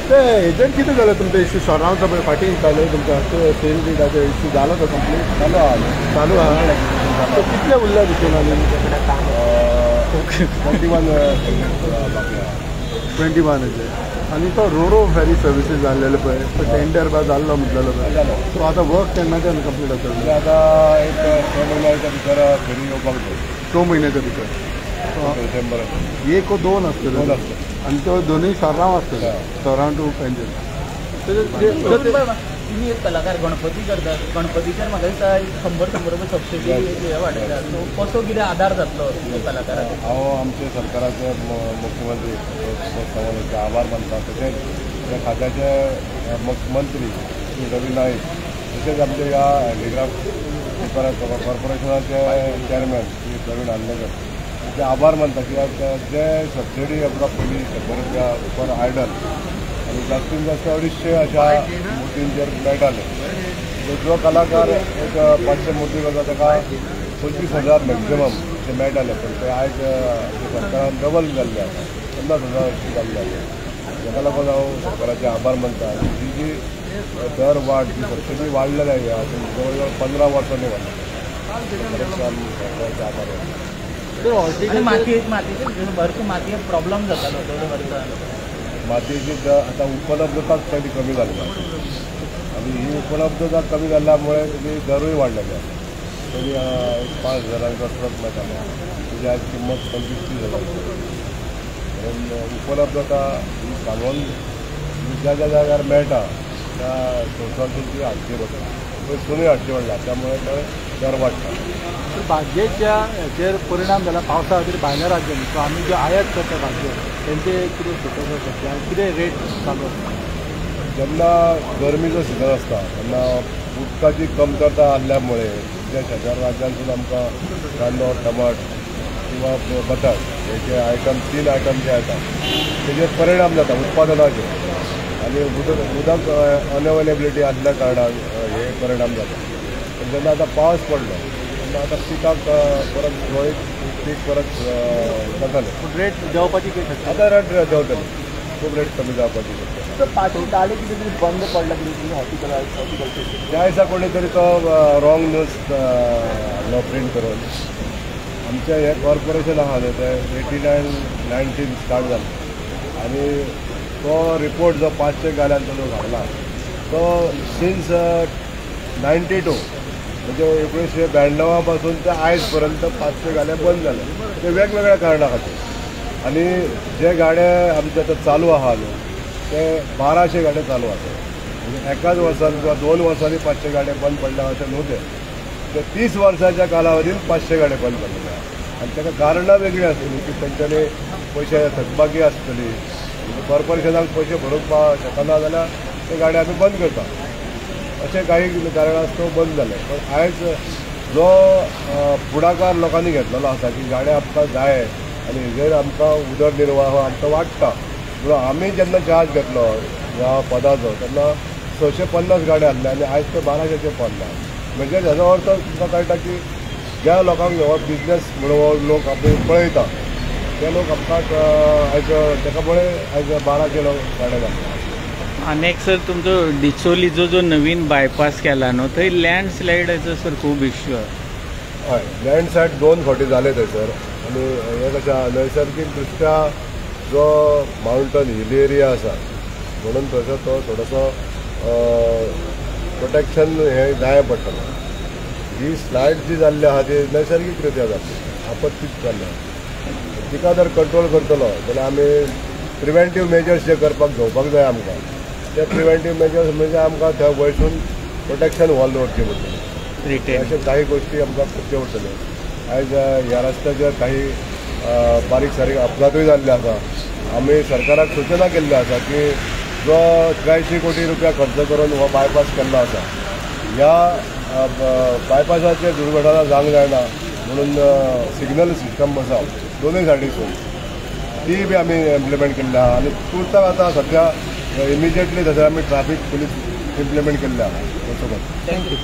ते एजंट किती झालं तुमचा इश्यू शॉर्नावचा फाटींग चालू आहे तुमचा तो सेल बीडाचा इश्यू झाला का कंप्लीट चालू हा तो कितल्या उरल्या दिसून आले 21 आणि तो रोरो फेरी सर्विसीस जाल्लेले पळय तो टेंडर बा जाल्लो म्हटलेलो पळय सो आतां वर्क केन्नाच्यान कंप्लीट जातलें आतां एक 6 म्हयन्याच्या भितर फेरी येवपाक जाय 2 म्हयन्याच्या भितर डिसेंबर 1 व 2 आसतले आणि तो दोनूय शॉर्नाव आसतले शॉर्नाव टू पेंजन तुम्ही एक कलाकार गणपती करतात गणपतीचेर म्हाका दिसता 100 रुपया सबसिडी हे वाडयता सो कसो कितें आदार जातलो कलाकाराक हांव आमचे सरकाराचे मुख्यमंत्री चव्हाणांचे आभार मानता तशेंच त्या खात्याचे मंत्री श्री रवी नाईक तशेंच आमचे ह्या हँडीक्राफ्ट कॉर्पोरेशनाचे चेअरमॅन श्री प्रवीण आंबेकर ते आभार मानता कित्याक जे सबसिडी आमकां पयलीं 100 रुपया पर आयडल आणि जास्तीत जास्त 250 अशा मुर्तींचेर मेळटाले जो कलाकार एक 500 मुर्ती करता ताका 25,000 मॅक्झिमम ते मेळटाले पण ते आयज सरकारान डबल जाल्ले आसा 50,000 अशी जाल्ले आसा ताका लागून हांव सरकाराचे आभार मानता ही जी दर वाड जी सबसिडी वाडलेली आहे जवळ जवळ 15 वर्सांनी वाडल्या सरकाराचे आभार मातयेचे भरपूर मातयेक प्रॉब्लम जातालो थोडे वर्सां मातयेची आता उपलब्धताच पहिली कमी झाली आणि ही उपलब्धता कमी झाल्यामुळे त्याची दरही वाढलेली आहे तरी 5,000चा ट्रक मेळटालो त्याची आज किंमत 25,000 कारण उपलब्धता ही सांगून ज्या ज्या जाग्यार मेळटा त्या संस्थांची हाडची वता पळय सुनूय हाडची वाडला त्यामुळे ते दर वाडटा भाजयेच्या हेचेर परिणाम जाला पावसा खातीर भायल्या राज्यांनी सो आमी जे आयात करता भाजयो तेंचे कितें सुटोवप शकता आनी कितें रेट चालू आसता जेन्ना गरमीचो सिजन आसता तेन्ना उदकाची कमतरता आसल्यामुळे जे शेजार राज्यांसून आमकां कांदो टमाट किंवा बटाट हेचे आयटम 3 आयटम जे येता तेजेर परिणाम जाता उत्पादनाचेर आनी उदक अनअवेलेबिलिटी आसल्या कारणान हे परिणाम जाता पण जेन्ना आतां पावस पडलो तेन्ना आतां पिकाक परत सुरळीत पीक परत जातालें रेट देंवपाची कितें शकता आतां रेट देंवतली खूब रेट कमी जावपाची शकता पाटी डाळे कितें तरी बंद पडला कितें तुमी हॉर्टिकल्चर त्या दिसा कोणी तरी तो रॉंग न्यूज प्रिंट करून आमचे हे कॉर्पोरेशन आहा न्हू ते 89-90 स्टार्ट जालें आनी तो रिपोर्ट जो 500 गाड्यांचो जो घातला तो सिन्स 92 म्हणजे 1992 पासून ते आयज पर्यंत 500 गाड्या बंद जाल्या ते वेगवेगळ्या कारणां खातीर आणि जे गाडे आमचे आतां चालू आहा न्हू ते 1200 गाड्यो चालू आसा म्हणजे एकाच वर्सान किंवा 2 वर्सांनी 500 गाड्यो बंद पडल्या अशें न्हू ते 30 वर्सांच्या कालावधीन 500 गाड्यो बंद पडलेले आनी ताका कारणां वेगळीं आसतलीं की तेंच्यांनी पयशे थकबाकी आसतली कॉर्पोरेशनाक पयशे भरूंक शकना जाल्यार ते गाडी आमी बंद करता अशें काही कारणास्तव बंद जाले पण आयज जो फुडाकार लोकांनी घेतलेलो आसा की गाड्या आमकां जाय आनी हेजेर आमकां उदरनिर्वाह आमकां वाडटा म्हणून आमी जेन्ना चार्ज घेतलो ह्या पदाचो तेन्ना 650 गाड्यो आसले आनी आयज ते 1200 पडला म्हणजे हेजो अर्थ तुमकां कळटा की ज्या लोकांक हो बिजनेस म्हणून हो लोक आपले पळयता ते लोक आमकां आयज तेका मुळे आयज 1200 गाड्यो घातल्या आनी एक सर तुमचो डिचोलीचो जो नवीन बायपास केला न्हू थंय लँडस्लायडाचो सर खूब इश्यू हय लँडस्लायड 2 फावटी जाले थंयसर आनी हे कशें नैसर्गीक दृश्ट्या जो माउंटन हिल एरिया आसा म्हणून थंयसर तो थोडोसो प्रोटेक्शन हे जाय पडटलो ही स्लायड जी जाल्ली आहा ती नैसर्गीक रित्या जातली आपत्तीच जाल्ली आहा तिका जर कंट्रोल करतलो जाल्यार आमी प्रिवेंटीव मेजर्स जे करपाक घेवपाक जाय आमकां ते प्रिवेंटीव मेजर्स म्हणजे आमकां थंय वयसून प्रोटेक्शन वॉल दवरची पडटली अशे काही गोष्टी आमकां करच्यो पडटल्यो आयज ह्या रस्त्याचेर काही बारीक सारीक अपघातूय जाल्ले आसा आमी सरकाराक सूचना केल्ली आसा की जो 83 कोटी रुपया खर्च करून हो बायपास केल्लो आसा ह्या बायपासाचेर दुर्घटना जावंक जायना म्हणून सिग्नल सिस्टम आसा दोनूय सायडीसून ती बी आमी इम्प्लिमेंट केल्ली आहा आनी तुर्ताक आतां सध्या इमिजिएटली थंय आमी ट्राफीक पुलीस इम्प्लिमेंट केल्ले आहा. थँक्यू.